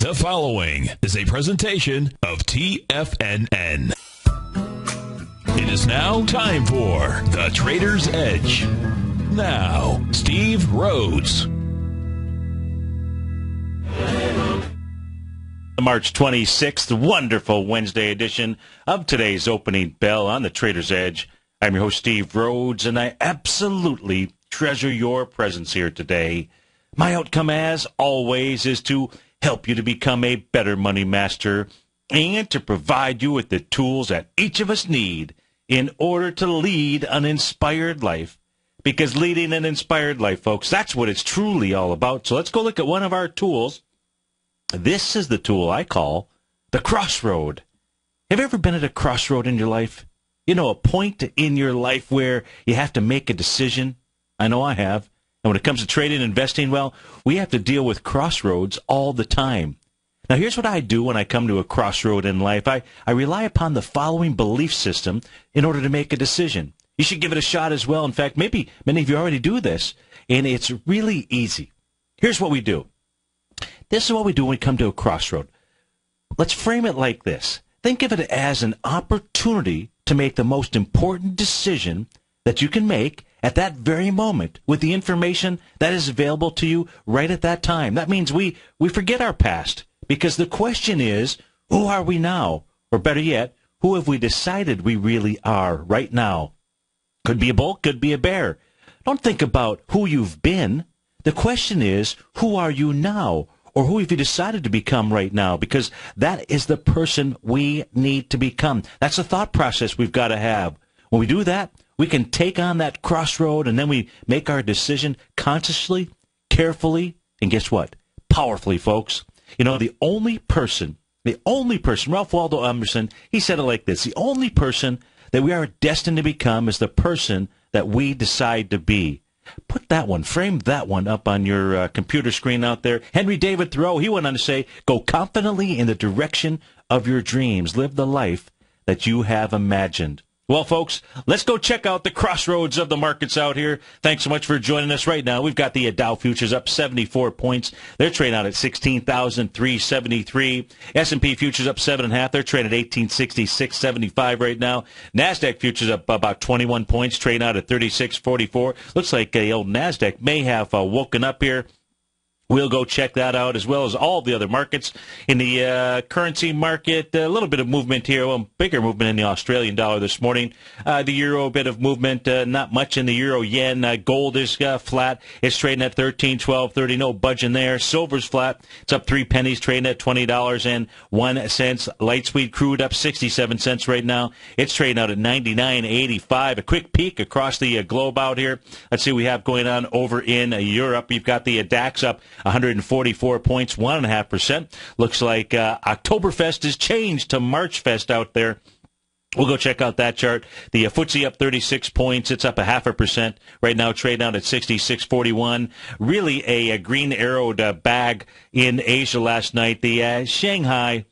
The following is a presentation of TFNN. It is now time for The Trader's Edge. Now, Steve Rhodes. March 26th, wonderful Wednesday edition of today's opening bell on The Trader's Edge. I'm your host, Steve Rhodes, and I absolutely treasure your presence here today. My outcome, as always, is to help you to become a better money master and to provide you with the tools that each of us need in order to lead an inspired life. Because leading an inspired life, folks, that's what it's truly all about. So let's go look at one of our tools. This is the tool I call the crossroad. Have you ever been at a crossroad in your life? You know, a point in your life where you have to make a decision? I know I have. And when it comes to trading and investing, well, we have to deal with crossroads all the time. Now, here's what I do when I come to a crossroad in life. I rely upon the following belief system in order to make a decision. You should give it a shot as well. In fact, maybe many of you already do this, and it's really easy. Here's what we do. This is what we do when we come to a crossroad. Let's frame it like this. Think of it as an opportunity to make the most important decision that you can make at that very moment with the information that is available to you right at that time. That means we forget our past, because the question is, who are we now? Or better yet, who have we decided we really are right now? Could be a bull, could be a bear. Don't think about who you've been. The question is, who are you now? Or who have you decided to become right now? Because that is the person we need to become. That's the thought process we've got to have. When we do that, we can take on that crossroad, and then we make our decision consciously, carefully, and guess what? Powerfully, folks. You know, the only person, Ralph Waldo Emerson, he said it like this: the only person that we are destined to become is the person that we decide to be. Put that one, frame that one up on your computer screen out there. Henry David Thoreau, he went on to say, go confidently in the direction of your dreams. Live the life that you have imagined. Well, folks, let's go check out the crossroads of the markets out here. Thanks so much for joining us right now. We've got the Dow futures up 74 points. They're trading out at 16,373. S&P futures up 7.5. They're trading at 1866.75 right now. NASDAQ futures up about 21 points, trading out at 36.44. Looks like the old NASDAQ may have woken up here. We'll go check that out, as well as all the other markets. In the currency market, a little bit of movement here. Well, bigger movement in the Australian dollar this morning. The euro, a bit of movement, not much in the euro yen. Gold is flat. It's trading at $13.12.30. No budging there. Silver's flat. It's up 3 pennies, trading at $20.01. Light sweet crude up 67 cents right now. It's trading out at 99.85. A quick peek across the globe out here. Let's see what we have going on over in Europe. You've got the DAX up 144 points, 1.5%. Looks like Oktoberfest has changed to Marchfest out there. We'll go check out that chart. The FTSE up 36 points. It's up 0.5% right now, trading out at 66.41. Really a green arrowed bag in Asia last night. The Shanghai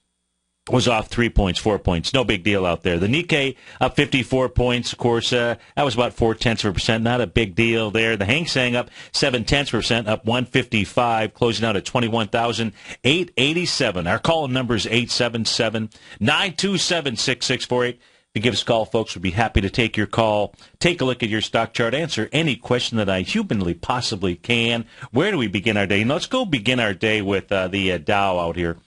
was off 3 points, 4 points. No big deal out there. The Nikkei up 54 points. Of course, that was about 0.4%. Not a big deal there. The Hang Seng up 0.7%, up 155, closing out at 21,887. Our call number is 877-927-6648. To give us a call, folks, we'd be happy to take your call, take a look at your stock chart, answer any question that I humanly possibly can. Where do we begin our day? Now, let's go begin our day with the Dow out here.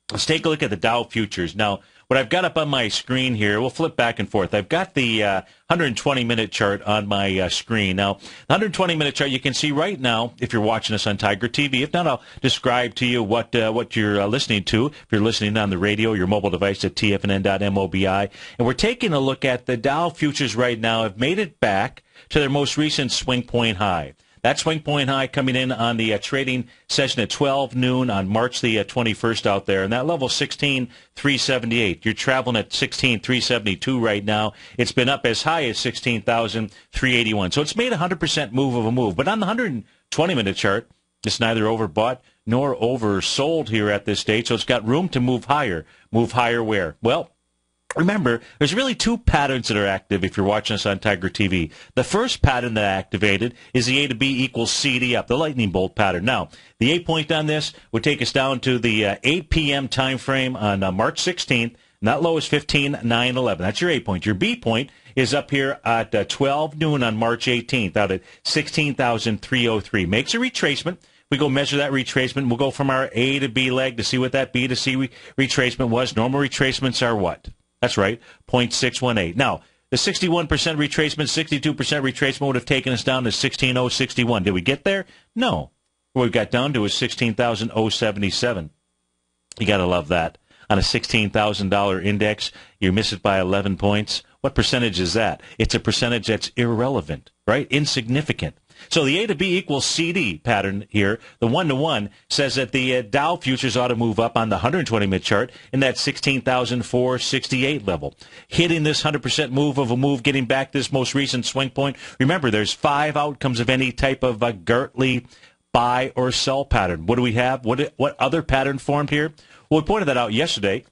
Let's take a look at the Dow futures. Now, what I've got up on my screen here, we'll flip back and forth. I've got the 120-minute chart on my screen. Now, the 120-minute chart, you can see right now, if you're watching us on TigerTV. If not, I'll describe to you what you're listening to. If you're listening on the radio, your mobile device at TFNN.mobi. And we're taking a look at the Dow futures right now. Have made it back to their most recent swing point high. That swing point high coming in on the trading session at 12 noon on March the 21st out there. And that level 16,378. You're traveling at 16,372 right now. It's been up as high as 16,381. So it's made a 100% move of a move. But on the 120-minute chart, it's neither overbought nor oversold here at this stage. So it's got room to move higher. Move higher where? Well, Remember, there's really two patterns that are active if you're watching us on Tiger TV. The first pattern that activated is the A to B equals CD up, the lightning bolt pattern. Now, the A point on this would take us down to the 8 p.m. time frame on March 16th. And that low is 15,911. That's your A point. Your B point is up here at 12 noon on March 18th, out at 16,303. Makes a retracement. We go measure that retracement. We'll go from our A to B leg to see what that B to C retracement was. Normal retracements are what? That's right, 0.618. Now, the 61% retracement, 62% retracement would have taken us down to 16,061. Did we get there? No. What we got down to is 16,077. You got to love that. On a $16,000 index, you miss it by 11 points. What percentage is that? It's a percentage that's irrelevant, right? Insignificant. So the A to B equals CD pattern here, the 1-to-1, says that the Dow futures ought to move up on the 120-minute chart in that 16,468 level. Hitting this 100% move of a move, getting back to this most recent swing point. Remember, there's 5 outcomes of any type of Gartley buy or sell pattern. What do we have? What other pattern formed here? Well, we pointed that out yesterday.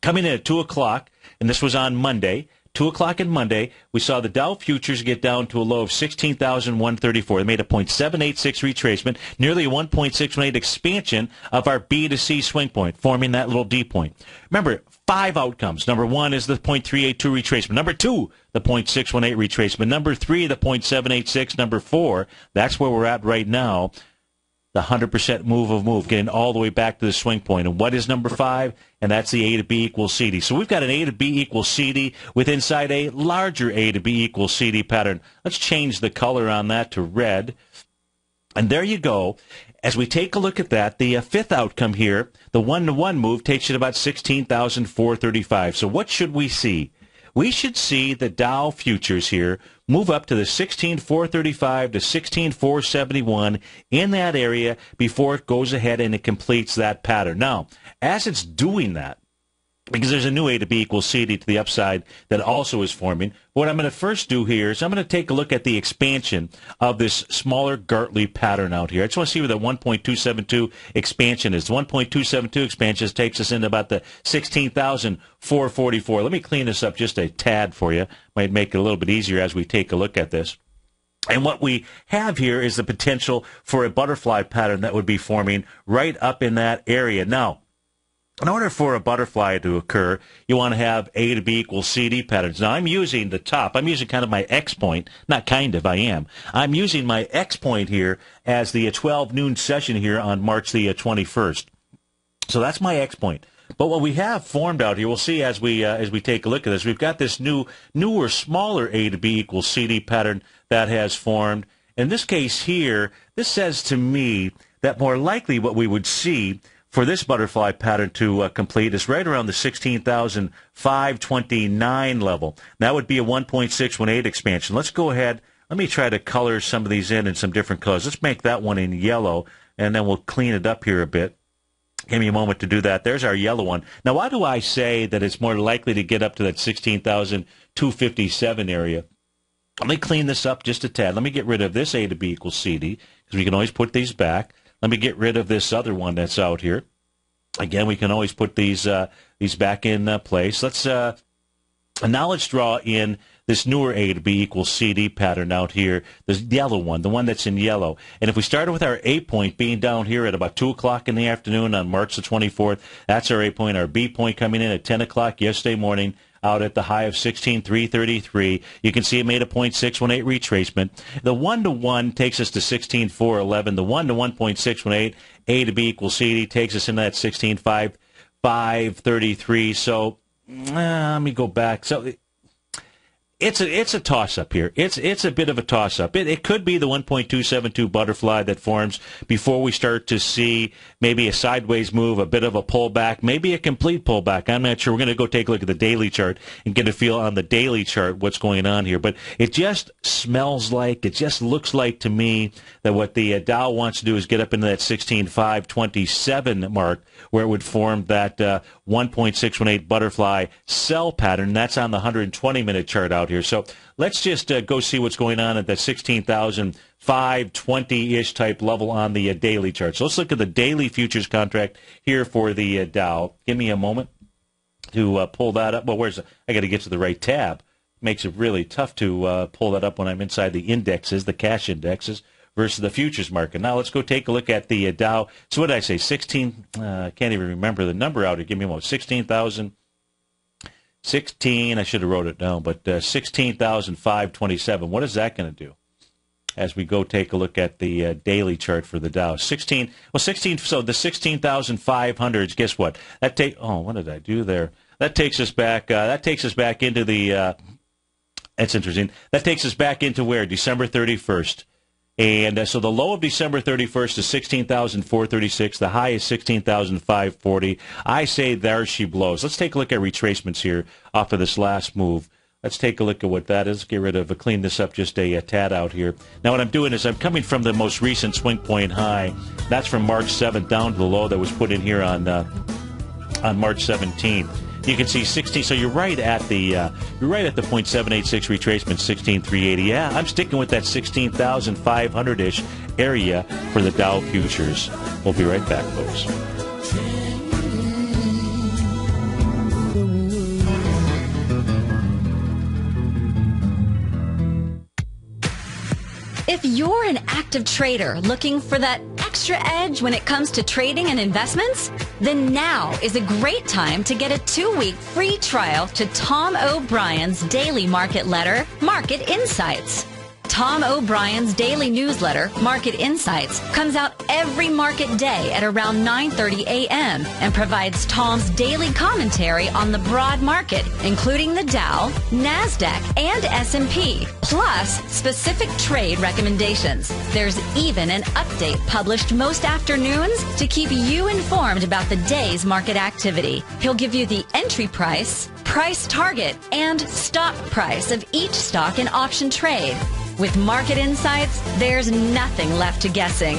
Coming in at 2 o'clock, and this was on Monday, 2 o'clock on Monday, we saw the Dow futures get down to a low of 16,134. They made a 0.786 retracement, nearly a 1.618 expansion of our B to C swing point, forming that little D point. Remember, 5 outcomes. Number 1 is the 0.382 retracement. Number 2, the 0.618 retracement. Number 3, the 0.786. Number 4, that's where we're at right now. The 100% move of move, getting all the way back to the swing point. And what is number 5? And that's the A to B equals CD. So we've got an A to B equals CD with inside a larger A to B equals CD pattern. Let's change the color on that to red. And there you go. As we take a look at that, the fifth outcome here, the 1-to-1 move, takes you to about 16,435. So what should we see? We should see the Dow futures here move up to the 16,435 to 16,471 in that area before it goes ahead and it completes that pattern. Now, as it's doing that, because there's a new A to B equals CD to the upside that also is forming, what I'm going to first do here is I'm going to take a look at the expansion of this smaller Gartley pattern out here. I just want to see where the 1.272 expansion is. The 1.272 expansion takes us into about the 16,444. Let me clean this up just a tad for you. Might make it a little bit easier as we take a look at this. And what we have here is the potential for a butterfly pattern that would be forming right up in that area. Now, in order for a butterfly to occur, you want to have A to B equals CD patterns. Now, I'm using the top. I'm using kind of my X point. Not kind of, I am. I'm using my X point here as the 12 noon session here on March the 21st. So that's my X point. But what we have formed out here, we'll see as we take a look at this, we've got this newer, smaller A to B equals CD pattern that has formed. In this case here, this says to me that more likely what we would see for this butterfly pattern to complete is right around the 16,529 level. That would be a 1.618 expansion. Let's go ahead. Let me try to color some of these in some different colors. Let's make that one in yellow, and then we'll clean it up here a bit. Give me a moment to do that. There's our yellow one. Now, why do I say that it's more likely to get up to that 16,257 area? Let me clean this up just a tad. Let me get rid of this A to B equals CD, because we can always put these back. Let me get rid of this other one that's out here. Again, we can always put these back in place. Now let's draw in this newer A to B equals CD pattern out here, the yellow one, the one that's in yellow. And if we started with our A point being down here at about 2 o'clock in the afternoon on March the 24th, that's our A point. Our B point coming in at 10 o'clock yesterday morning, out at the high of 16,333. You can see it made a 0.618 retracement. The 1-to-1 takes us to 16,411. The 1-to-1.618, A to B equals CD, takes us into that 16,533. So let me go back. So it's a toss-up here. It's a bit of a toss-up. It could be the 1.272 butterfly that forms before we start to see maybe a sideways move, a bit of a pullback, maybe a complete pullback. I'm not sure. We're going to go take a look at the daily chart and get a feel on the daily chart what's going on here. But it just smells like, it just looks like to me that what the Dow wants to do is get up into that 16,527 mark where it would form that 1.618 butterfly sell pattern. That's on the 120-minute chart out here. So let's just go see what's going on at that 16,520-ish type level on the daily chart. So let's look at the daily futures contract here for the Dow. Give me a moment. to pull that up. Well, I got to get to the right tab. Makes it really tough to pull that up when I'm inside the indexes, the cash indexes, versus the futures market. Now let's go take a look at the Dow. So what did I say? 16. I can't even remember the number out here. Give me a moment. 16,000. 16. I should have wrote it down, but 16,527. What is that going to do? As we go take a look at the daily chart for the Dow. 16. So the 16,500s. Guess what? What did I do there? That takes us back. Into the. That's interesting. That takes us back into where? December 31st. And so the low of December 31st is 16,436. The high is 16,540. I say there she blows. Let's take a look at retracements here off of this last move. Let's take a look at what that is. Clean this up just a tad out here. Now what I'm doing is I'm coming from the most recent swing point high. That's from March 7th down to the low that was put in here on March 17th. You can see 16. So you're right at the .786 retracement, 16,380. Yeah, I'm sticking with that 16,500-ish area for the Dow futures. We'll be right back, folks. If you're an active trader looking for that extra edge when it comes to trading and investments, then now is a great time to get a 2-week free trial to Tom O'Brien's daily market letter, Market Insights. Tom O'Brien's daily newsletter, Market Insights, comes out every market day at around 9:30 a.m. and provides Tom's daily commentary on the broad market, including the Dow, NASDAQ, and S&P, plus specific trade recommendations. There's even an update published most afternoons to keep you informed about the day's market activity. He'll give you the entry price, price target, and stop price of each stock and option trade. With Market Insights, there's nothing left to guessing.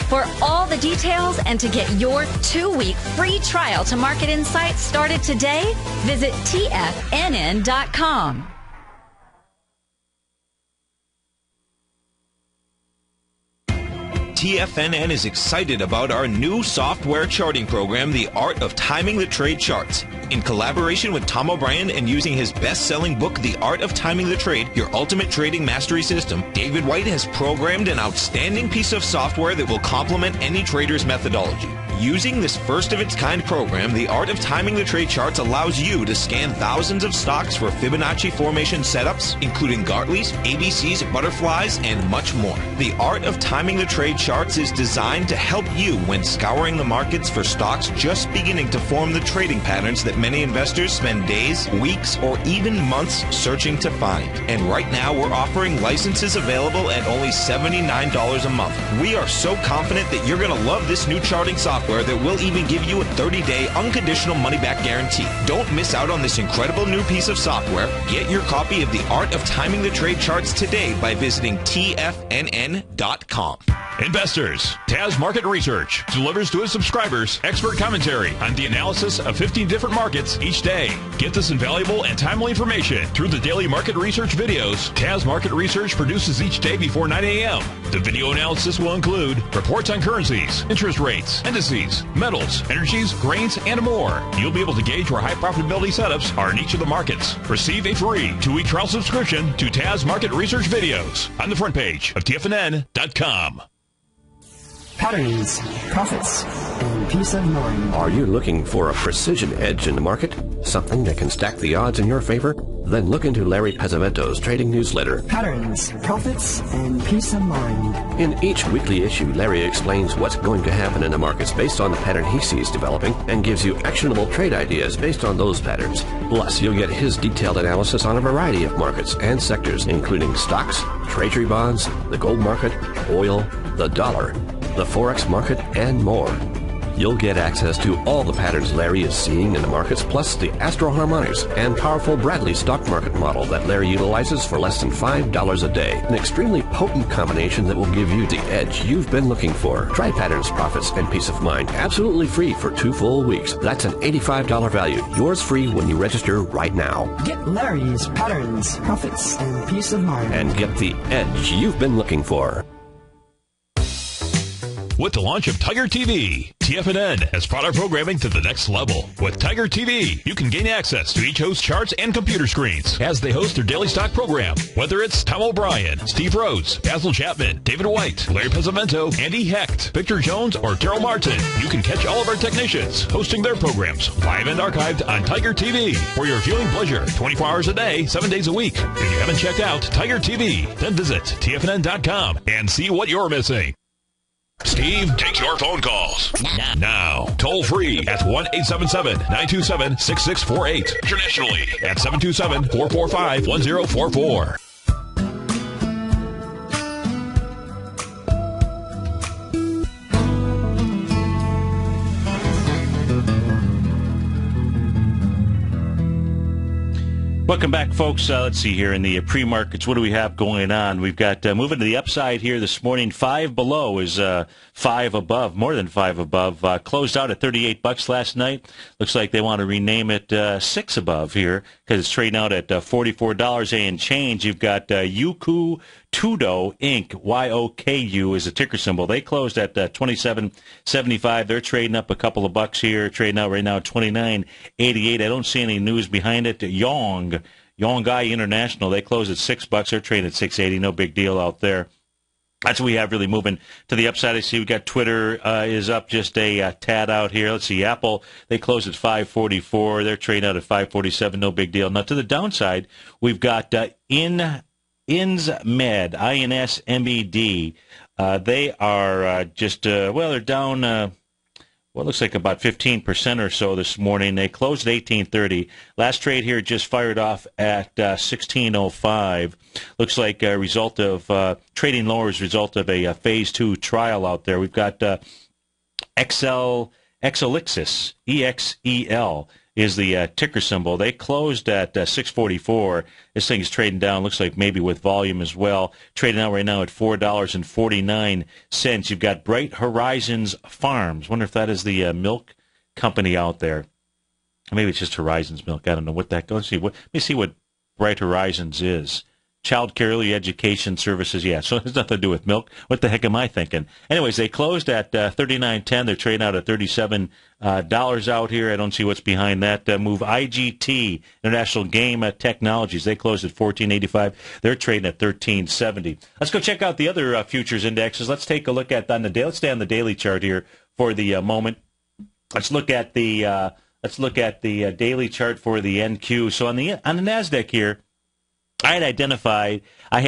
For all the details and to get your 2-week free trial to Market Insights started today, visit TFNN.com. TFNN is excited about our new software charting program, The Art of Timing the Trade Charts. In collaboration with Tom O'Brien and using his best-selling book, The Art of Timing the Trade, Your Ultimate Trading Mastery System, David White has programmed an outstanding piece of software that will complement any trader's methodology. Using this first-of-its-kind program, The Art of Timing the Trade Charts allows you to scan thousands of stocks for Fibonacci formation setups, including Gartley's, ABC's, butterflies, and much more. The Art of Timing the Trade Charts is designed to help you when scouring the markets for stocks just beginning to form the trading patterns that many investors spend days, weeks, or even months searching to find. And right now, we're offering licenses available at only $79 a month. We are so confident that you're going to love this new charting software that will even give you a 30-day unconditional money-back guarantee. Don't miss out on this incredible new piece of software. Get your copy of The Art of Timing the Trade Charts today by visiting TFNN.com. Investors, Taz Market Research delivers to its subscribers expert commentary on the analysis of 15 different markets each day. Get this invaluable and timely information through the daily market research videos Taz Market Research produces each day before 9 a.m. The video analysis will include reports on currencies, interest rates, indices, metals, energies, grains, and more. You'll be able to gauge where high profitability setups are in each of the markets. Receive a free 2-week trial subscription to Taz Market Research videos on the front page of TFNN.com. Patterns, profits, and peace of mind. Are you looking for a precision edge in the market? Something that can stack the odds in your favor? Then look into Larry Pezzavento's trading newsletter. Patterns, profits, and peace of mind. In each weekly issue, Larry explains what's going to happen in the markets based on the pattern he sees developing and gives you actionable trade ideas based on those patterns. Plus, you'll get his detailed analysis on a variety of markets and sectors, including stocks, treasury bonds, the gold market, oil, the dollar, the Forex market, and more. You'll get access to all the patterns Larry is seeing in the markets, plus the Astro Harmonics and powerful Bradley stock market model that Larry utilizes for less than $5 a day. An extremely potent combination that will give you the edge you've been looking for. Try Patterns, Profits, and Peace of Mind absolutely free for 2 full weeks. That's an $85 value. Yours free when you register right now. Get Larry's Patterns, Profits, and Peace of Mind. And get the edge you've been looking for. With the launch of TigerTV, TFNN has brought our programming to the next level. With TigerTV, you can gain access to each host's charts and computer screens as they host their daily stock program. Whether it's Tom O'Brien, Steve Rhodes, Basil Chapman, David White, Larry Pezzavento, Andy Hecht, Victor Jones, or Terrell Martin, you can catch all of our technicians hosting their programs live and archived on TigerTV for your viewing pleasure 24 hours a day, 7 days a week. If you haven't checked out TigerTV, then visit TFNN.com and see what you're missing. Steve takes your phone calls now. Toll free at 1-877-927-6648. Internationally at 727-445-1044. Welcome back, folks. Let's see here in the pre-markets. What do we have going on? We've got moving to the upside here this morning. 5 below is 5 above, more than 5 above. Closed out at $38 last night. Looks like they want to rename it 6 above here because it's trading out at $44 and change. You've got Yuku Tudo Inc. YOKU is a ticker symbol. They closed at $27.75. They're trading up a couple of bucks here. Trading out right now at $29.88. I don't see any news behind it. Yongai International. They closed at $6. They're trading at $6.80. No big deal out there. That's what we have really moving to the upside. I see we got Twitter is up just a tad out here. Let's see, Apple, they closed at $5.44. They're trading out at $5.47. No big deal. Now to the downside, we've got Insmed, INSMED. They are they're down, it looks like about 15% or so this morning. They closed at 18.30. Last trade here just fired off at 16.05. Looks like a result of trading lower as a result of a phase 2 trial out there. We've got Exelixis, EXEL. Is the ticker symbol. They closed at 6.44. This thing is trading down, looks like maybe with volume as well. Trading out right now at $4.49. You've got Bright Horizons Farms. Wonder if that is the milk company out there. Maybe it's just Horizons Milk. I don't know what that goes. Let me see what Bright Horizons is. Child care, early education services, yeah. So it has nothing to do with milk. What the heck am I thinking? Anyways, they closed at $39.10. They're trading out at $37 out here. I don't see what's behind that move. IGT, International Game Technologies, they closed at $14.85. They're trading at $13.70. Let's go check out the other futures indexes. Let's take a look at let's stay on the daily chart here for the moment. Let's look at the daily chart for the NQ. So on the NASDAQ here, I had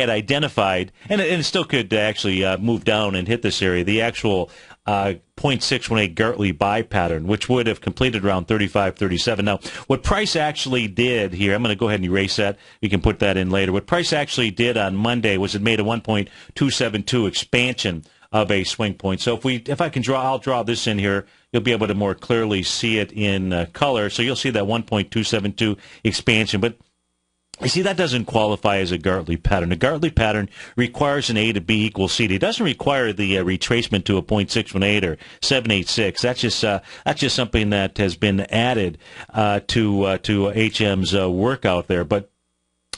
identified, and it still could actually move down and hit this area, the actual 0.618 Gartley buy pattern, which would have completed around 35.37. Now, what price actually did here, I'm going to go ahead and erase that. You can put that in later. What price actually did on Monday was it made a 1.272 expansion of a swing point. So if I can I'll draw this in here. You'll be able to more clearly see it in color. So you'll see that 1.272 expansion, but you see, that doesn't qualify as a Gartley pattern. A Gartley pattern requires an A to B equals C. It doesn't require the retracement to a 0.618 or 786. That's just something that has been added to HM's work out there. But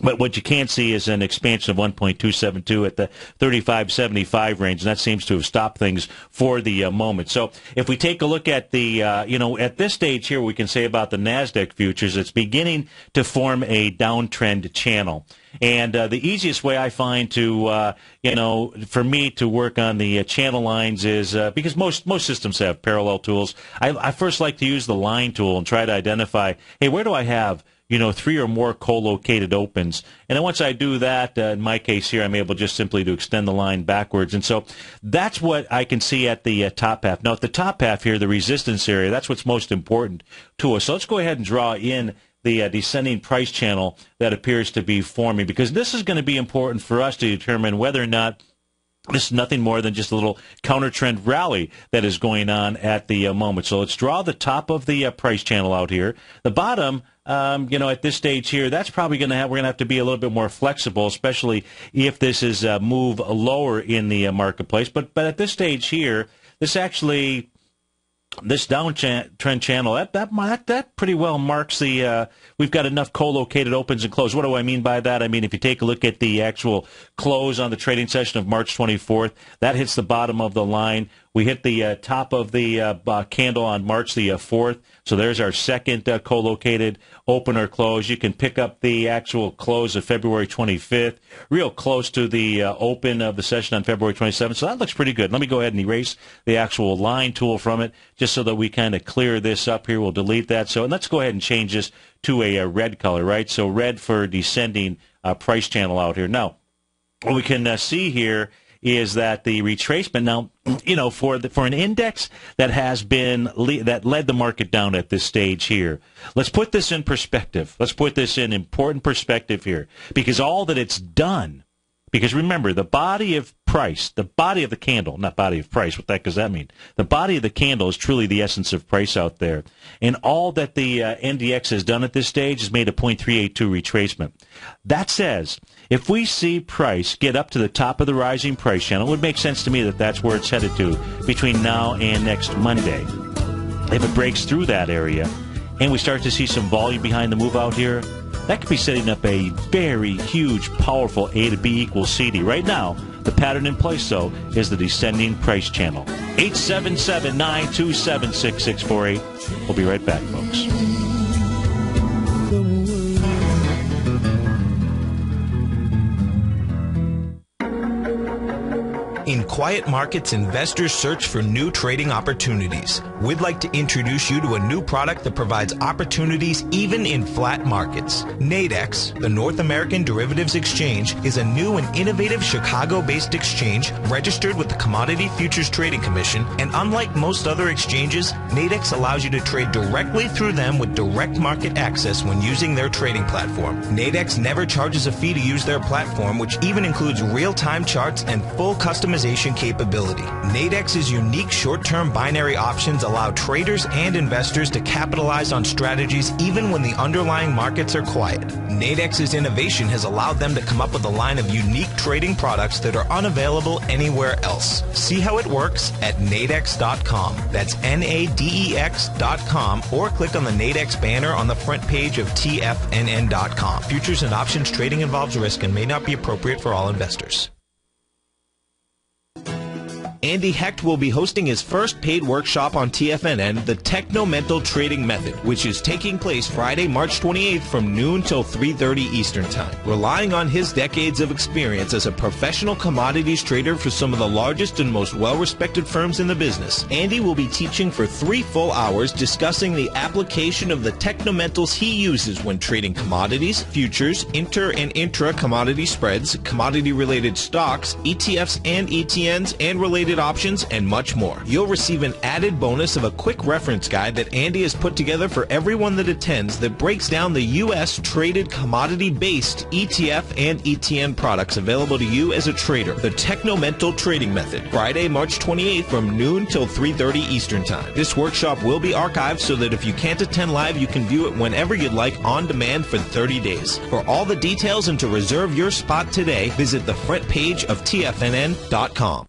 what you can't see is an expansion of 1.272 at the 35.75 range, and that seems to have stopped things for the moment. So if we take a look at the, at this stage here, we can say about the NASDAQ futures, it's beginning to form a downtrend channel. And the easiest way I find to, for me to work on the channel lines is because most systems have parallel tools. I first like to use the line tool and try to identify, hey, where do I have 3 or more co-located opens. And then once I do that, in my case here, I'm able just simply to extend the line backwards. And so that's what I can see at the top half. Now, at the top half here, the resistance area, that's what's most important to us. So let's go ahead and draw in the descending price channel that appears to be forming, because this is going to be important for us to determine whether or not this is nothing more than just a little counter-trend rally that is going on at the moment. So let's draw the top of the price channel out here. The bottom, at this stage here, that's probably we're going to have to be a little bit more flexible, especially if this is a move lower in the marketplace. But at this stage here, this downtrend channel, that pretty well marks the, we've got enough co-located opens and close. What do I mean by that? I mean, if you take a look at the actual close on the trading session of March 24th, that hits the bottom of the line. We hit the top of the candle on March the 4th. So there's our second co-located open or close. You can pick up the actual close of February 25th, real close to the open of the session on February 27th. So that looks pretty good. Let me go ahead and erase the actual line tool from it just so that we kind of clear this up here. We'll delete that. So and let's go ahead and change this to a red color, right? So red for descending price channel out here. Now, what we can see here is that the retracement now, for an index that has been that led the market down at this stage here. Let's put this in perspective. Let's put this in important perspective here, because all that it's done. Because remember, the body of price, the body of the candle, not body of price, what the heck does that mean? The body of the candle is truly the essence of price out there. And all that the NDX has done at this stage is made a 0.382 retracement. That says, if we see price get up to the top of the rising price channel, it would make sense to me that that's where it's headed to between now and next Monday. If it breaks through that area and we start to see some volume behind the move out here, that could be setting up a very huge, powerful A to B equals CD. Right now, the pattern in place, though, is the descending price channel. 877-927-6648. We'll be right back, folks. In quiet markets, investors search for new trading opportunities. We'd like to introduce you to a new product that provides opportunities even in flat markets. Nadex, the North American Derivatives Exchange, is a new and innovative Chicago-based exchange registered with the Commodity Futures Trading Commission, and unlike most other exchanges, Nadex allows you to trade directly through them with direct market access when using their trading platform. Nadex never charges a fee to use their platform, which even includes real-time charts and full customization capability. Nadex's unique short-term binary options allow traders and investors to capitalize on strategies even when the underlying markets are quiet. Nadex's innovation has allowed them to come up with a line of unique trading products that are unavailable anywhere else. See how it works at nadex.com. That's NADEX.com, or click on the Nadex banner on the front page of TFNN.com. Futures and options trading involves risk and may not be appropriate for all investors. Andy Hecht will be hosting his first paid workshop on TFNN, the Techno-Mental Trading Method, which is taking place Friday, March 28th from noon till 3:30 Eastern Time. Relying on his decades of experience as a professional commodities trader for some of the largest and most well-respected firms in the business, Andy will be teaching for 3 full hours discussing the application of the technomentals he uses when trading commodities, futures, inter and intra-commodity spreads, commodity-related stocks, ETFs and ETNs, and related options, and much more. You'll receive an added bonus of a quick reference guide that Andy has put together for everyone that attends that breaks down the U.S. traded commodity-based ETF and ETN products available to you as a trader. The Techno-Mental Trading Method, Friday, March 28th from noon till 3:30 Eastern Time. This workshop will be archived so that if you can't attend live, you can view it whenever you'd like on demand for 30 days. For all the details and to reserve your spot today, visit the front page of TFNN.com.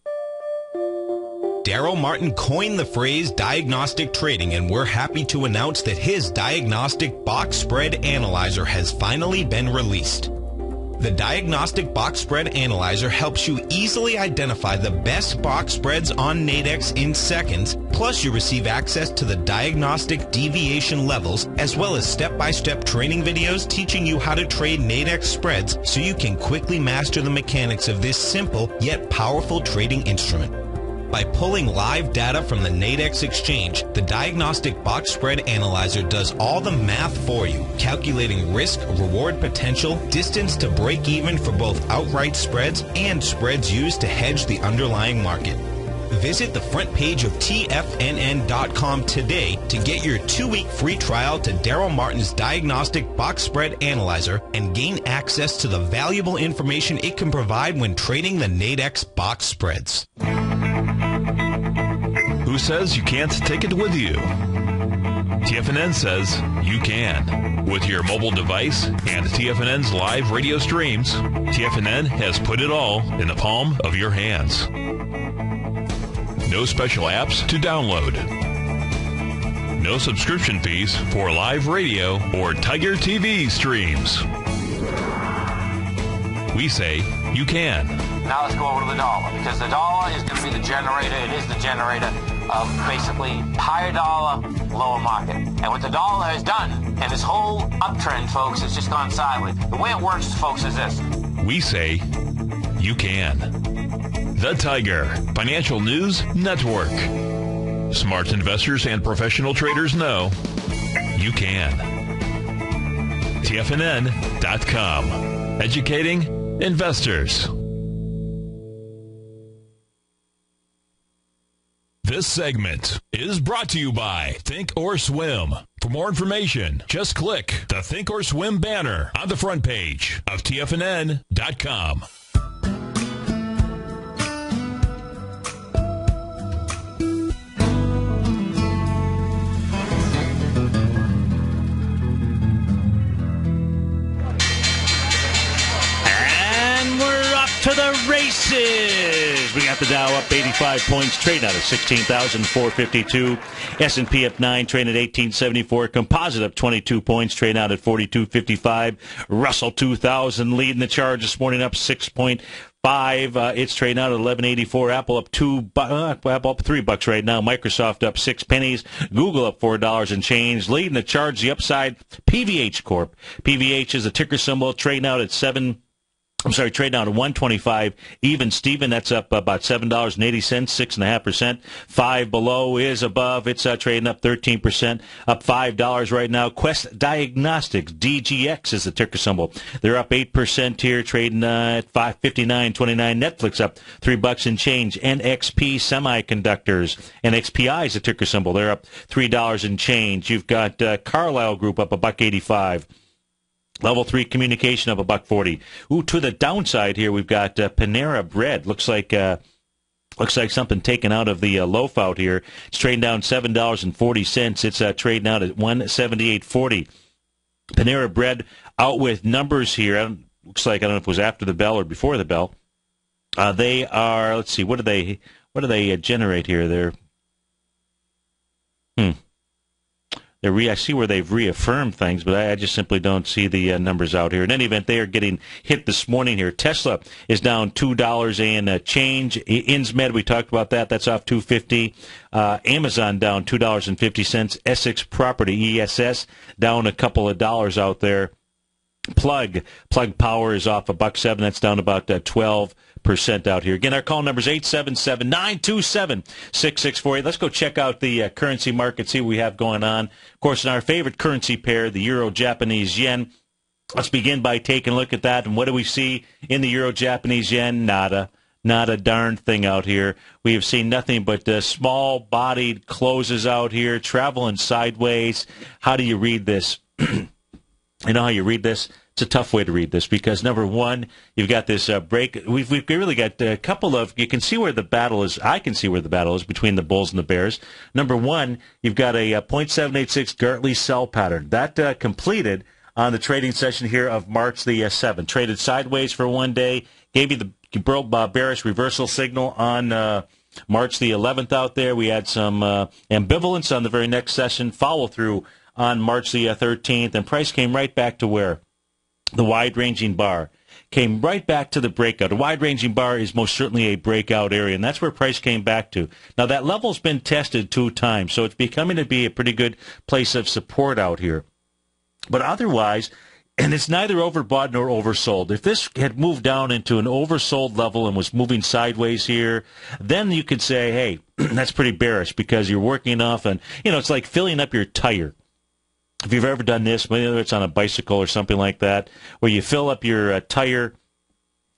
Daryl Martin coined the phrase diagnostic trading, and we're happy to announce that his diagnostic box spread analyzer has finally been released. The Diagnostic Box Spread Analyzer helps you easily identify the best box spreads on Nadex in seconds, plus you receive access to the diagnostic deviation levels, as well as step-by-step training videos teaching you how to trade Nadex spreads so you can quickly master the mechanics of this simple yet powerful trading instrument. By pulling live data from the Nadex exchange, the Diagnostic Box Spread Analyzer does all the math for you, calculating risk, reward potential, distance to break even for both outright spreads and spreads used to hedge the underlying market. Visit the front page of TFNN.com today to get your 2-week free trial to Daryl Martin's Diagnostic Box Spread Analyzer and gain access to the valuable information it can provide when trading the Nadex box spreads. Who says you can't take it with you? TFNN says you can. With your mobile device and TFNN's live radio streams, TFNN has put it all in the palm of your hands. No special apps to download. No subscription fees for live radio or TigerTV streams. We say you can. Now let's go over to the dollar, because the dollar is going to be the generator. It is the generator of basically higher dollar, lower market. And what the dollar has done, and this whole uptrend, folks, has just gone sideways. The way it works, folks, is this. We say you can. The Tiger Financial News Network. Smart investors and professional traders know you can. TFNN.com. Educating investors. This segment is brought to you by Think or Swim. For more information, just click the Think or Swim banner on the front page of TFNN.com. To the races. We got the Dow up 85 points, trade out of 16,452. S&P up 9, trade at 1874. Composite up 22 points, trade out at 4255. Russell 2000 leading the charge this morning, up 6.5. It's trading out at 11.84. Apple up Apple up $3 right now. Microsoft up 6 pennies. Google up $4 and change. Leading the charge, the upside, PVH Corp. PVH is a ticker symbol, trading out at trading out at 125. Even Steven, that's up about $7.80, 6.5%. 5 below is above. It's trading up 13%, up $5 right now. Quest Diagnostics, DGX is the ticker symbol. They're up 8% here, trading at $559.29. Netflix up $3 and change. NXP Semiconductors, NXPI is the ticker symbol. They're up $3 and change. You've got Carlyle Group up $1.85. Level 3 Communication up $1.40. Ooh, to the downside here, we've got Panera Bread. Looks like something taken out of the loaf out here. It's trading down $7.40. It's trading out at $178.40. Panera Bread out with numbers here. Looks like, I don't know if it was after the bell or before the bell. They are, let's see, what do they generate here? I see where they've reaffirmed things, but I just simply don't see the numbers out here. In any event, they are getting hit this morning here. Tesla is down $2 and change. Insmed, we talked about that. That's off $2.50. Amazon down $2.50. Essex Property, ESS, down a couple of dollars out there. Plug Power is off $1.07. That's down about 12% out here. Again, our call number is 877-927-6648. Let's go check out the currency market, see what we have going on. Of course, in our favorite currency pair, the Euro-Japanese yen. Let's begin by taking a look at that. And what do we see in the Euro-Japanese yen? Nada. Not a darn thing out here. We have seen nothing but small-bodied closes out here, traveling sideways. How do you read this? You know how you read this? It's a tough way to read this because, number one, you've got this break. We've really got a couple of, you can see where the battle is. I can see where the battle is between the bulls and the bears. Number one, you've got a 0.786 Gartley sell pattern. That completed on the trading session here of March the 7th. Traded sideways for one day, gave you the bearish reversal signal on March the 11th out there. We had some ambivalence on the very next session, follow through on March the 13th, and price came right back to where? The wide-ranging bar came right back to the breakout. A wide-ranging bar is most certainly a breakout area, and that's where price came back to. Now, that level's been tested 2 times, so it's becoming to be a pretty good place of support out here. But otherwise, and it's neither overbought nor oversold. If this had moved down into an oversold level and was moving sideways here, then you could say, hey, that's pretty bearish because you're working off, and it's like filling up your tire. If you've ever done this, whether it's on a bicycle or something like that, where you fill up your tire,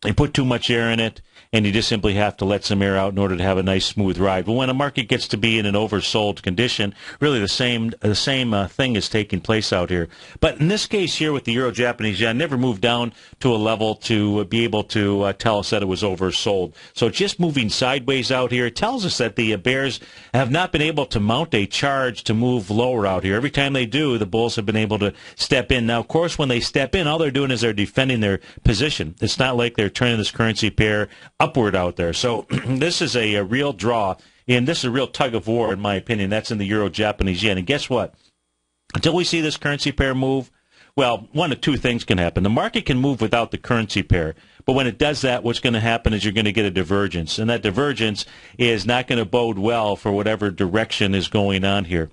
you put too much air in it, and you just simply have to let some air out in order to have a nice smooth ride. But when a market gets to be in an oversold condition, really the same thing is taking place out here. But in this case here with the Euro-Japanese yen, never moved down to a level to be able to tell us that it was oversold. So just moving sideways out here, it tells us that the bears have not been able to mount a charge to move lower out here. Every time they do, the bulls have been able to step in. Now, of course, when they step in, all they're doing is they're defending their position. It's not like they're turning this currency pair upward out there. So this is a real draw, and this is a real tug of war, in my opinion. That's in the Euro-Japanese yen. And guess what? Until we see this currency pair move, Well, one of two things can happen. The market can move without the currency pair. But when it does that, what's going to happen is you're going to get a divergence. And that divergence is not going to bode well for whatever direction is going on here.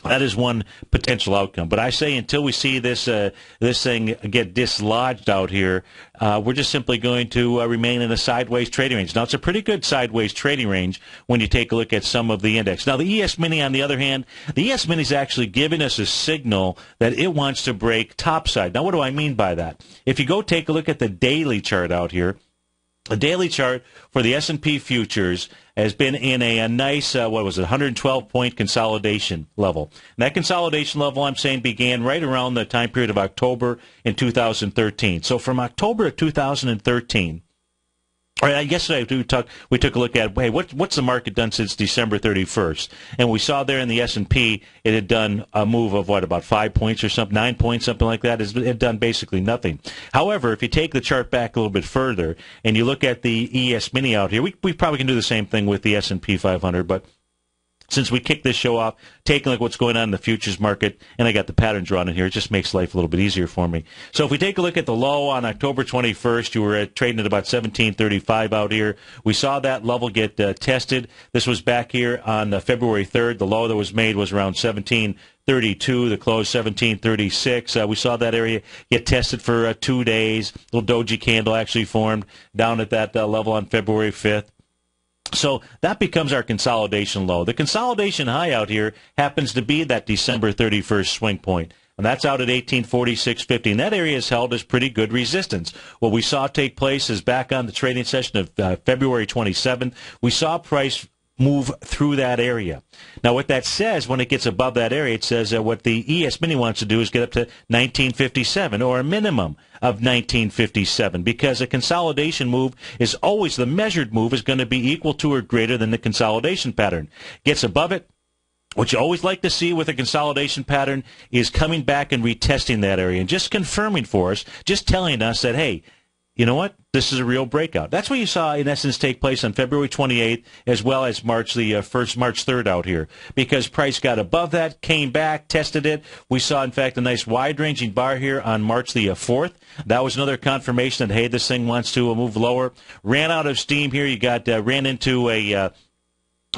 That is one potential outcome. But I say until we see this thing get dislodged out here, we're just simply going to remain in a sideways trading range. Now, it's a pretty good sideways trading range when you take a look at some of the index. Now, the ES Mini, on the other hand, the ES Mini is actually giving us a signal that it wants to break topside. Now, what do I mean by that? If you go take a look at the daily chart out here, the daily chart for the S&P futures has been in a nice, 112-point consolidation level. And that consolidation level, I'm saying, began right around the time period of October in 2013. So from October of 2013, all right, yesterday we took a look at, hey, what's the market done since December 31st? And we saw there in the S&P, it had done a move of, about 5 points or something, 9 points, something like that. It had done basically nothing. However, if you take the chart back a little bit further and you look at the ES Mini out here, we probably can do the same thing with the S&P 500, but since we kicked this show off, taking a look at what's going on in the futures market, and I got the pattern drawn in here, it just makes life a little bit easier for me. So if we take a look at the low on October 21st, you were trading at about 1735 out here. We saw that level get tested. This was back here on February 3rd. The low that was made was around 1732. The close 1736. We saw that area get tested for 2 days. A little doji candle actually formed down at that level on February 5th. So that becomes our consolidation low. The consolidation high out here happens to be that December 31st swing point. And that's out at 1846.50. And that area is held as pretty good resistance. What we saw take place is back on the trading session of February 27th, we saw price move through that area. Now, what that says, when it gets above that area, it says that what the ES Mini wants to do is get up to 1957, or a minimum of 1957, because a consolidation move is always, the measured move is going to be equal to or greater than the consolidation pattern. Gets above it, what you always like to see with a consolidation pattern is coming back and retesting that area and just confirming for us, just telling us that, hey, you know what? This is a real breakout. That's what you saw, in essence, take place on February 28th, as well as March 3rd out here, because price got above that, came back, tested it. We saw, in fact, a nice wide-ranging bar here on March the 4th. That was another confirmation that, hey, this thing wants to move lower. Ran out of steam here. You got ran into a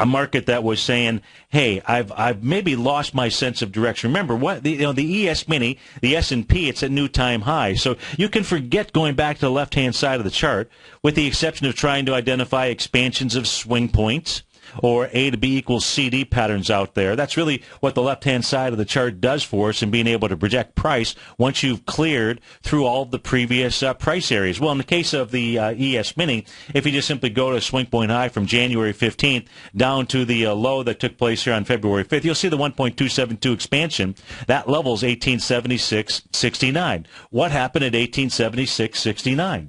market that was saying, hey, I've maybe lost my sense of direction. Remember, what the ES Mini, the S&P, it's at new time high. So you can forget going back to the left-hand side of the chart, with the exception of trying to identify expansions of swing points or A to B equals CD patterns out there. That's really what the left-hand side of the chart does for us in being able to project price once you've cleared through all of the previous price areas. Well, in the case of the ES Mini, if you just simply go to swing point high from January 15th down to the low that took place here on February 5th, you'll see the 1.272 expansion. That level is 1876.69. What happened at 1876.69?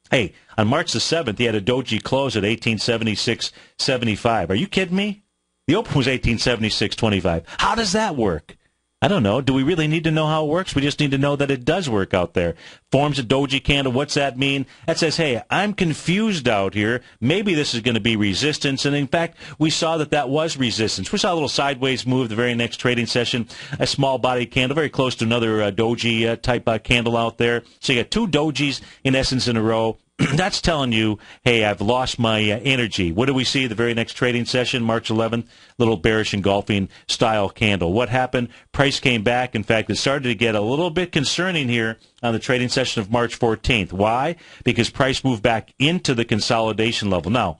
Hey, on March the 7th, he had a doji close at 1876.75. Are you kidding me? The open was 1876.25. How does that work? I don't know. Do we really need to know how it works? We just need to know that it does work out there. Forms a doji candle. What's that mean? That says, hey, I'm confused out here. Maybe this is going to be resistance. And in fact, we saw that was resistance. We saw a little sideways move the very next trading session. A small body candle, very close to another doji type candle out there. So you got two dojis in essence in a row. That's telling you, hey, I've lost my energy. What do we see the very next trading session, March 11th? Little bearish engulfing style candle. What happened? Price came back. In fact, it started to get a little bit concerning here on the trading session of March 14th. Why? Because price moved back into the consolidation level. Now,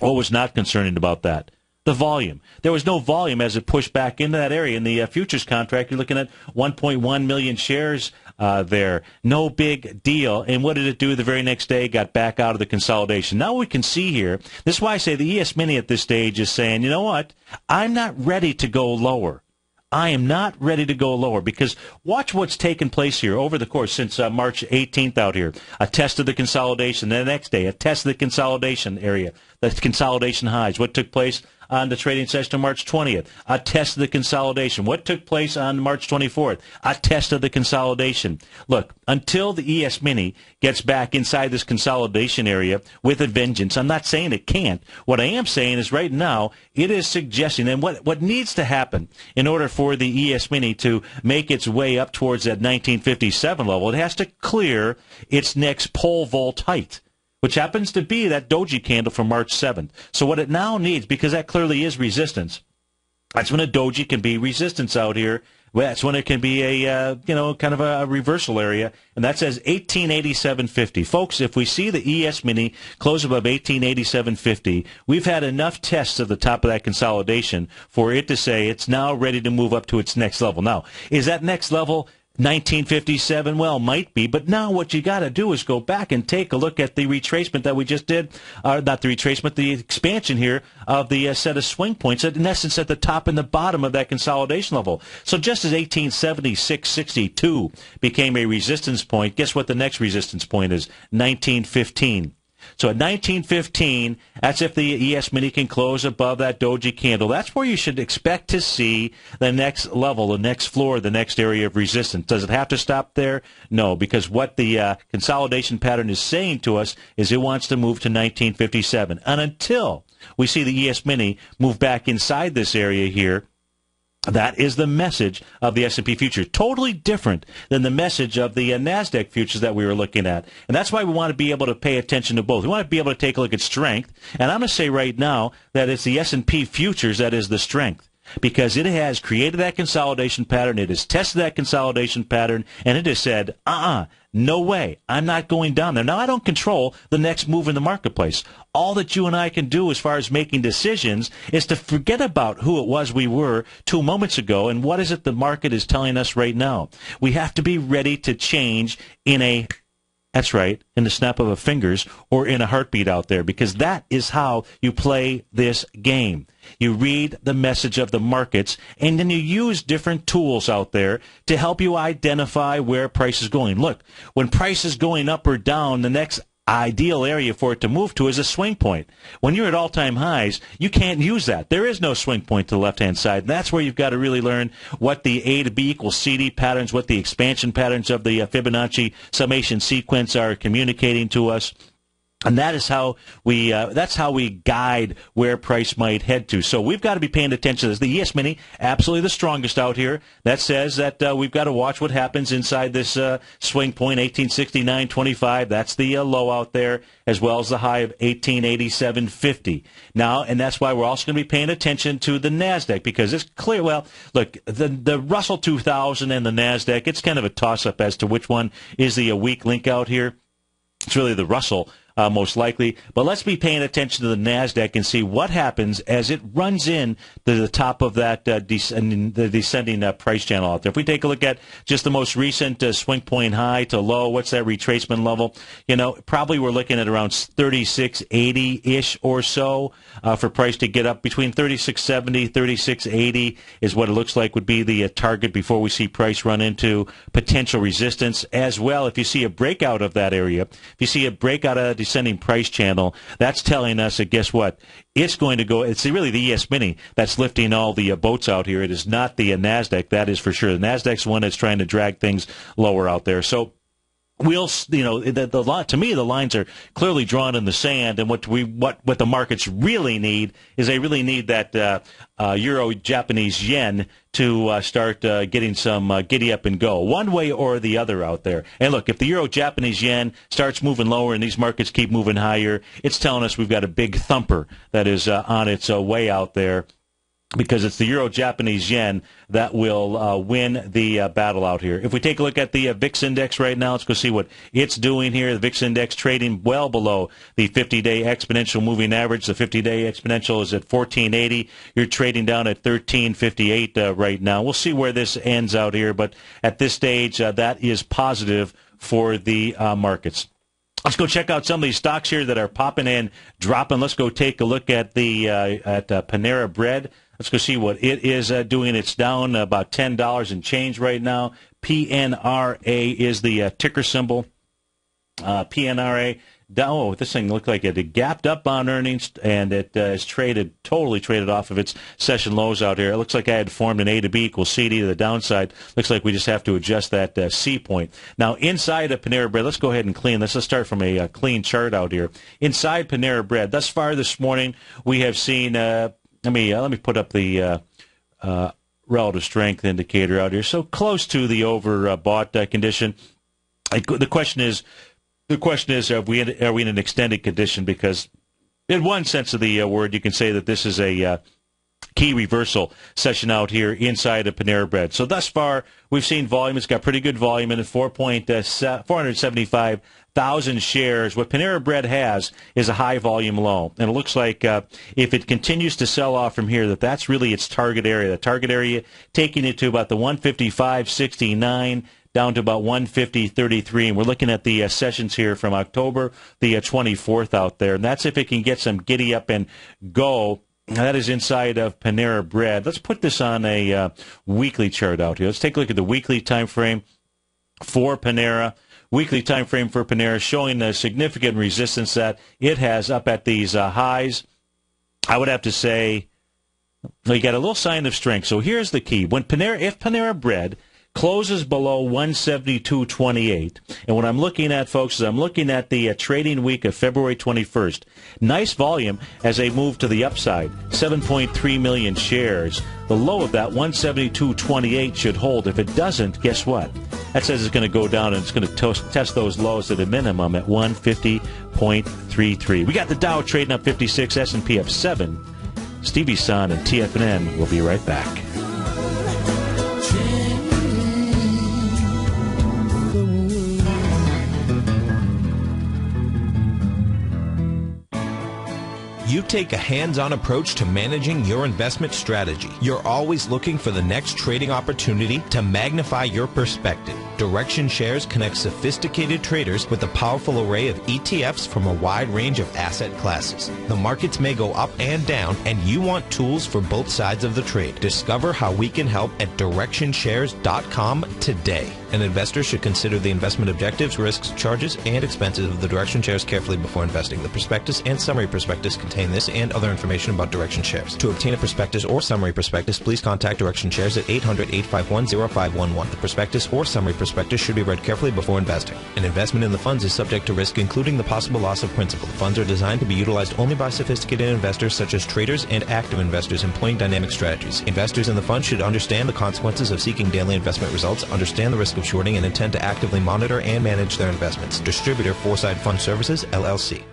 what was not concerning about that? The volume. There was no volume as it pushed back into that area. In the futures contract, you're looking at 1.1 million shares there. No big deal. And what did it do the very next day? Got back out of the consolidation. Now we can see here, this is why I say the ES Mini at this stage is saying, you know what? I'm not ready to go lower. I am not ready to go lower, because watch what's taken place here over the course since March 18th out here. A test of the consolidation. The next day, a test of the consolidation area, the consolidation highs. What took place on the trading session on March 20th. A test of the consolidation. What took place on March 24th? A test of the consolidation. Look, until the ES Mini gets back inside this consolidation area with a vengeance, I'm not saying it can't. What I am saying is right now it is suggesting, and what needs to happen in order for the ES Mini to make its way up towards that 1957 level, it has to clear its next pole vault height, which happens to be that doji candle from March 7th. So what it now needs, because that clearly is resistance, that's when a doji can be resistance out here. Well, that's when it can be a, kind of a reversal area, and that says 1887.50. Folks, if we see the ES Mini close above 1887.50, we've had enough tests at the top of that consolidation for it to say it's now ready to move up to its next level. Now, is that next level 1957? Well, might be, but now what you got to do is go back and take a look at the retracement that we just did, not the retracement, the expansion here of the set of swing points, in essence at the top and the bottom of that consolidation level. So just as 1876.62 became a resistance point, guess what the next resistance point is? 1915. So at 1915, that's if the ES Mini can close above that doji candle. That's where you should expect to see the next level, the next floor, the next area of resistance. Does it have to stop there? No, because what the consolidation pattern is saying to us is it wants to move to 1957. And until we see the ES Mini move back inside this area here, that is the message of the S&P future. Totally different than the message of the NASDAQ futures that we were looking at. And that's why we want to be able to pay attention to both. We want to be able to take a look at strength. And I'm going to say right now that it's the S&P futures that is the strength, because it has created that consolidation pattern, it has tested that consolidation pattern, and it has said, no way, I'm not going down there. Now, I don't control the next move in the marketplace. All that you and I can do as far as making decisions is to forget about who it was we were 2 moments ago and what is it the market is telling us right now. We have to be ready to change that's right, in the snap of a fingers or in a heartbeat out there, because that is how you play this game. You read the message of the markets, and then you use different tools out there to help you identify where price is going. Look, when price is going up or down, the next ideal area for it to move to is a swing point. When you're at all-time highs, you can't use that. There is no swing point to the left-hand side. And that's where you've got to really learn what the A to B equals CD patterns, what the expansion patterns of the Fibonacci summation sequence are communicating to us. And that is how that's how we guide where price might head to. So we've got to be paying attention to this. The ES Mini, absolutely the strongest out here. That says that we've got to watch what happens inside this swing point, 1869.25. That's the low out there, as well as the high of 1887.50. Now, and that's why we're also going to be paying attention to the NASDAQ, because it's clear. Well, look, the Russell 2000 and the NASDAQ, it's kind of a toss-up as to which one is the weak link out here. It's really the Russell. Most likely. But let's be paying attention to the NASDAQ and see what happens as it runs in to the top of that descending price channel out there. If we take a look at just the most recent swing point high to low, what's that retracement level? Probably we're looking at around 3680-ish or so for price to get up between 3670, 3680 is what it looks like would be the target before we see price run into potential resistance. As well, if you see a breakout of that area, if you see a breakout of descending price channel, that's telling us that, guess what? It's going to go, it's really the ES Mini that's lifting all the boats out here. It is not the NASDAQ, that is for sure. The NASDAQ's the one that's trying to drag things lower out there. So we'll, to me, the lines are clearly drawn in the sand, and what the markets really need is they really need that Euro Japanese yen to start getting some giddy up and go, one way or the other out there. And look, if the Euro Japanese yen starts moving lower and these markets keep moving higher, it's telling us we've got a big thumper that is on its way out there, because it's the Euro Japanese yen that will win the battle out here. If we take a look at the VIX index right now, let's go see what it's doing here. The VIX index trading well below the 50-day exponential moving average. The 50-day exponential is at 1480. You're trading down at 1358 right now. We'll see where this ends out here, but at this stage, that is positive for the markets. Let's go check out some of these stocks here that are popping and dropping. Let's go take a look at the Panera Bread. Let's go see what it is doing. It's down about $10 and change right now. PNRA is the ticker symbol. PNRA down. This thing looked like it had gapped up on earnings, and it is totally traded off of its session lows out here. It looks like I had formed an A to B equals CD to the downside. Looks like we just have to adjust that C point. Now, inside of Panera Bread, let's go ahead and clean this. Let's start from a clean chart out here. Inside Panera Bread, thus far this morning, we have seen, let me put up the relative strength indicator out here. So close to the overbought condition. The question is, are we in an extended condition? Because in one sense of the word, you can say that this is a key reversal session out here inside of Panera Bread. So thus far, we've seen volume. It's got pretty good volume in it, 475,000 shares. What Panera Bread has is a high volume low. And it looks like if it continues to sell off from here, that's really its target area. The target area taking it to about the 155.69 down to about 150.33, and we're looking at the sessions here from October the 24th out there, and that's if it can get some giddy up and go. That is inside of Panera Bread. Let's put this on a weekly chart out here. Let's take a look at the weekly time frame for Panera. Weekly time frame for Panera showing the significant resistance that it has up at these highs. I would have to say, you got a little sign of strength. So here's the key: if Panera Bread closes below 172.28. And what I'm looking at, folks, is I'm looking at the trading week of February 21st. Nice volume as they move to the upside, 7.3 million shares. The low of that, 172.28, should hold. If it doesn't, guess what? That says it's going to go down, and it's going to test those lows at a minimum at 150.33. We got the Dow trading up 56, S&P up 7. Stevie Son and TFNN will be right back. You take a hands-on approach to managing your investment strategy. You're always looking for the next trading opportunity to magnify your perspective. Direction Shares connects sophisticated traders with a powerful array of ETFs from a wide range of asset classes. The markets may go up and down, and you want tools for both sides of the trade. Discover how we can help at DirectionShares.com today. An investor should consider the investment objectives, risks, charges, and expenses of the Direction Shares carefully before investing. The prospectus and summary prospectus contain this and other information about Direction Shares. To obtain a prospectus or summary prospectus, please contact Direction Shares at 800-851-0511. The prospectus or summary prospectus should be read carefully before investing. An investment in the funds is subject to risk, including the possible loss of principal. The funds are designed to be utilized only by sophisticated investors such as traders and active investors employing dynamic strategies. Investors in the fund should understand the consequences of seeking daily investment results, understand the risk of shorting, and intend to actively monitor and manage their investments. Distributor, Foreside Fund Services, LLC.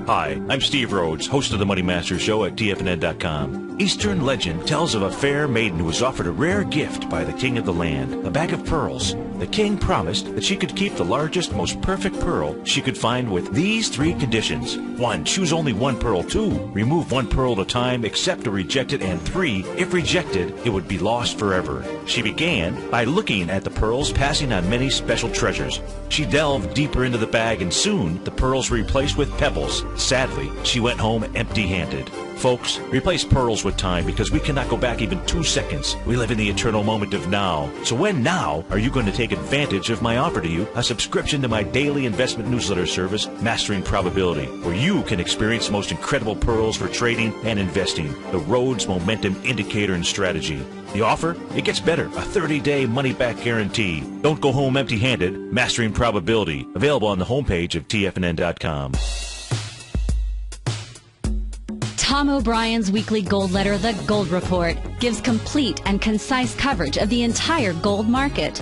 Hi, I'm Steve Rhodes, host of the Money Master Show at TFNN.com. Eastern legend tells of a fair maiden who was offered a rare gift by the king of the land, a bag of pearls. The king promised that she could keep the largest, most perfect pearl she could find with these 3 conditions. 1, choose only 1 pearl. 2, remove 1 pearl at a time, accept or reject it. And 3, if rejected, it would be lost forever. She began by looking at the pearls, passing on many special treasures. She delved deeper into the bag, and soon the pearls were replaced with pebbles. Sadly, she went home empty-handed. Folks, replace pearls with time, because we cannot go back even 2 seconds. We live in the eternal moment of now. So when now are you going to take advantage of my offer to you, a subscription to my daily investment newsletter service, Mastering Probability, where you can experience the most incredible pearls for trading and investing, the Rhodes Momentum Indicator and Strategy. The offer? It gets better. A 30-day money-back guarantee. Don't go home empty-handed. Mastering Probability. Available on the homepage of TFNN.com. Tom O'Brien's weekly gold letter, The Gold Report, gives complete and concise coverage of the entire gold market.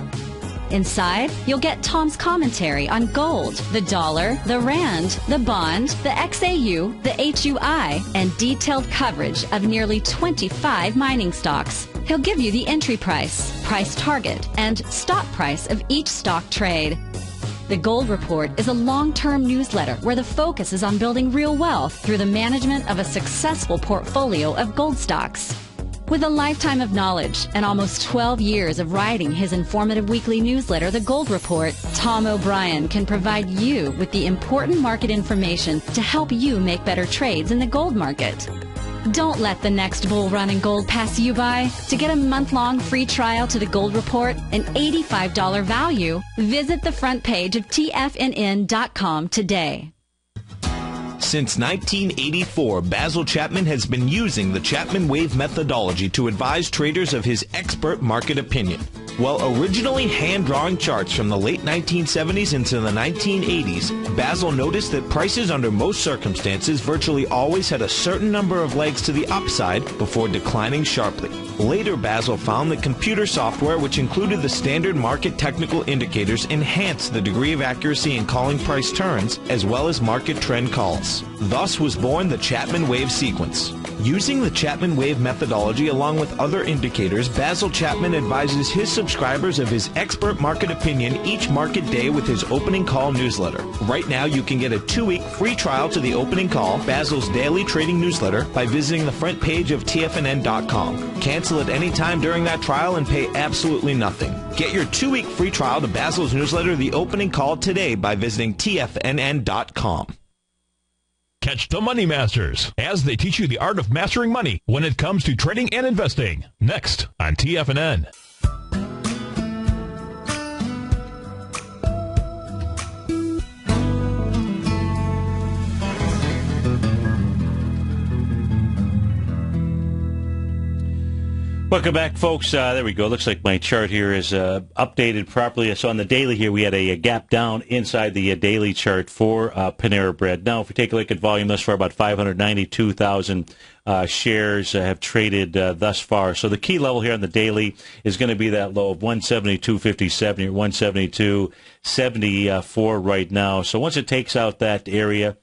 Inside, you'll get Tom's commentary on gold, the dollar, the rand, the bond, the XAU, the HUI, and detailed coverage of nearly 25 mining stocks. He'll give you the entry price, price target, and stop price of each stock trade. The Gold Report is a long-term newsletter where the focus is on building real wealth through the management of a successful portfolio of gold stocks. With a lifetime of knowledge and almost 12 years of writing his informative weekly newsletter, The Gold Report, Tom O'Brien can provide you with the important market information to help you make better trades in the gold market. Don't let the next bull run in gold pass you by. To get a month-long free trial to the Gold Report, an $85 value, visit the front page of TFNN.com today. Since 1984, Basil Chapman has been using the Chapman Wave methodology to advise traders of his expert market opinion. While originally hand-drawing charts from the late 1970s into the 1980s, Basil noticed that prices under most circumstances virtually always had a certain number of legs to the upside before declining sharply. Later, Basil found that computer software, which included the standard market technical indicators, enhanced the degree of accuracy in calling price turns, as well as market trend calls. Thus was born the Chapman Wave sequence. Using the Chapman Wave methodology along with other indicators, Basil Chapman advises his subscribers of his expert market opinion each market day with his opening call newsletter. Right now, you can get a 2-week free trial to the opening call, Basil's daily trading newsletter, by visiting the front page of TFNN.com. Cancel at any time during that trial and pay absolutely nothing. Get your 2-week free trial to Basil's newsletter, The Opening Call, today by visiting TFNN.com. Catch the Money Masters as they teach you the art of mastering money when it comes to trading and investing. Next on TFNN. Welcome back, folks. There we go. Looks like my chart here is updated properly. So on the daily here, we had a gap down inside the daily chart for Panera Bread. Now, if we take a look at volume thus far, about 592,000 shares have traded thus far. So the key level here on the daily is going to be that low of 172.57 or 172.74 right now. So once it takes out that area,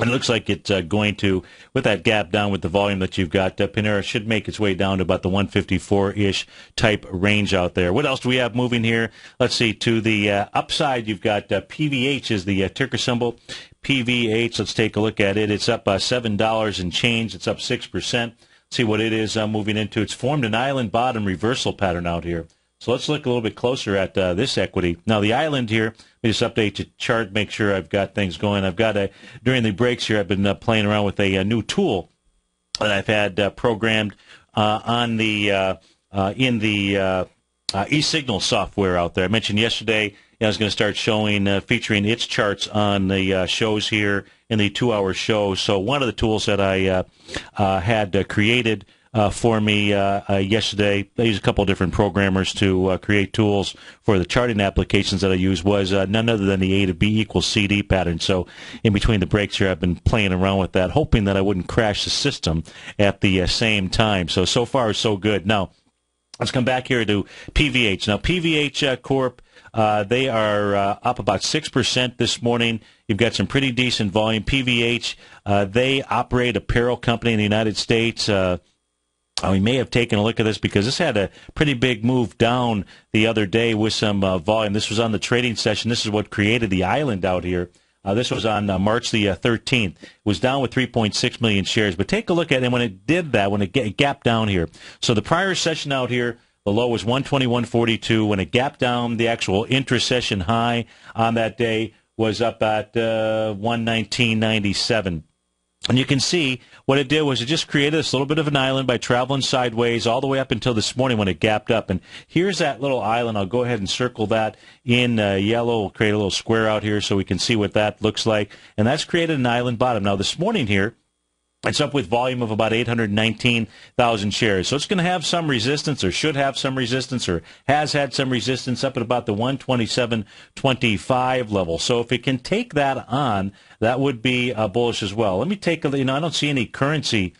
and it looks like it's going to, with that gap down with the volume that you've got, Panera should make its way down to about the 154-ish type range out there. What else do we have moving here? Let's see. To the upside, you've got PVH is the ticker symbol. PVH, let's take a look at it. It's up $7 and change. It's up 6%. See what it is moving into. It's formed an island bottom reversal pattern out here. So let's look a little bit closer at this equity. Now, the island here, let me just update the chart, make sure I've got things going. I've got during the breaks here, I've been playing around with a new tool that I've had programmed on the in the eSignal software out there. I mentioned yesterday I was going to start showing, featuring its charts on the shows here in the 2-hour show. So one of the tools that I had created for me yesterday. I used a couple of different programmers to create tools for the charting applications that I use was none other than the A to B equals CD pattern. So in between the breaks here, I've been playing around with that, hoping that I wouldn't crash the system at the same time. So far, so good. Now, let's come back here to PVH. Now, PVH Corp, they are up about 6% this morning. You've got some pretty decent volume. PVH, they operate a apparel company in the United States. We may have taken a look at this because this had a pretty big move down the other day with some volume. This was on the trading session. This is what created the island out here. This was on March the 13th. It was down with 3.6 million shares. But take a look at it when it did that, when it gapped down here. So the prior session out here, the low was 121.42. When it gapped down, the actual intra-session high on that day was up at 119.97. And you can see what it did was it just created this little bit of an island by traveling sideways all the way up until this morning when it gapped up. And here's that little island. I'll go ahead and circle that in yellow. We'll create a little square out here so we can see what that looks like. And that's created an island bottom. Now, this morning here, it's up with volume of about 819,000 shares. So it's going to have some resistance, or should have some resistance, or has had some resistance up at about the 127.25 level. So if it can take that on, that would be bullish as well. Let me take a, I don't see any currency.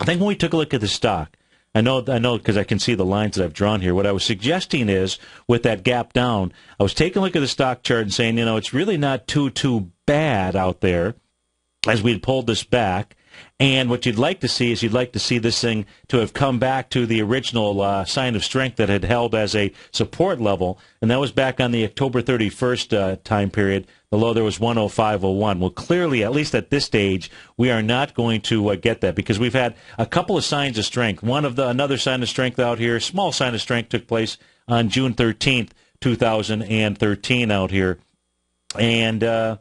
I think when we took a look at the stock, I know, because I can see the lines that I've drawn here. What I was suggesting is, with that gap down, I was taking a look at the stock chart and saying, it's really not too bad out there as we had pulled this back. And what you'd like to see is this thing to have come back to the original sign of strength that had held as a support level, and that was back on the October 31st time period. The low there was 105.01. Well, clearly, at least at this stage, we are not going to get that because we've had a couple of signs of strength. Another sign of strength out here, small sign of strength took place on June 13th, 2013 out here. And let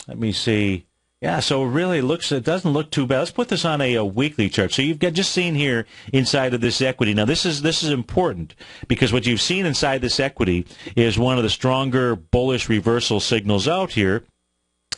me see. Yeah, so really it doesn't look too bad. Let's put this on a weekly chart. So you've got just seen here inside of this equity. Now this is important because what you've seen inside this equity is one of the stronger bullish reversal signals out here.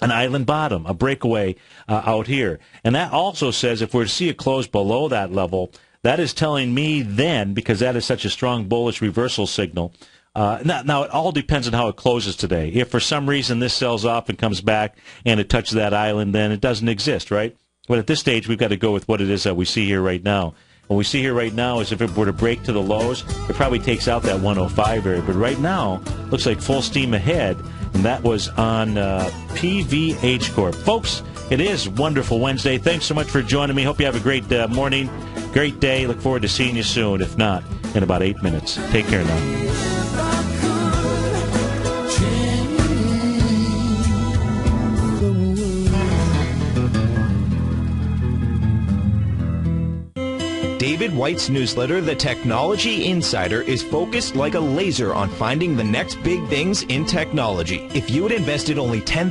An island bottom, a breakaway out here. And that also says if we're to see a close below that level, that is telling me then, because that is such a strong bullish reversal signal. Now, it all depends on how it closes today. If for some reason this sells off and comes back and it touches that island, then it doesn't exist, right? But at this stage, we've got to go with what it is that we see here right now. What we see here right now is if it were to break to the lows, it probably takes out that 105 area. But right now, looks like full steam ahead, and that was on PVH Corp. Folks, it is Wonderful Wednesday. Thanks so much for joining me. Hope you have a great morning, great day. Look forward to seeing you soon, if not in about 8 minutes. Take care now. David White's newsletter, The Technology Insider, is focused like a laser on finding the next big things in technology. If you had invested only $10,000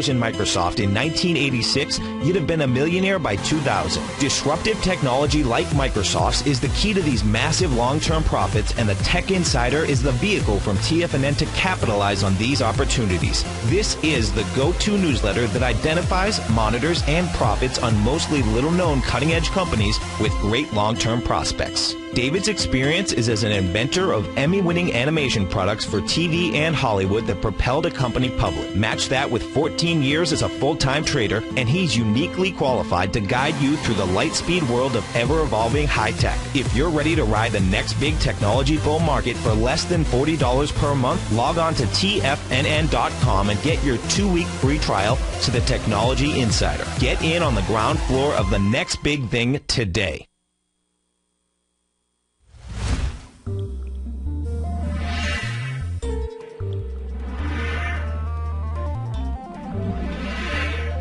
in Microsoft in 1986, you'd have been a millionaire by 2000. Disruptive technology like Microsoft's is the key to these massive long-term profits, and the Tech Insider is the vehicle from TFNN to capitalize on these opportunities. This is the go-to newsletter that identifies, monitors, and profits on mostly little-known cutting-edge companies with great long-term prospects. David's experience is as an inventor of Emmy-winning animation products for TV and Hollywood that propelled a company public. Match that with 14 years as a full-time trader, and he's uniquely qualified to guide you through the light-speed world of ever-evolving high-tech. If you're ready to ride the next big technology bull market for less than $40 per month, log on to TFNN.com and get your 2-week free trial to the Technology Insider. Get in on the ground floor of the next big thing today.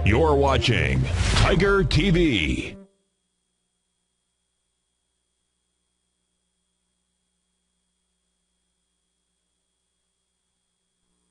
You're watching Tiger TV.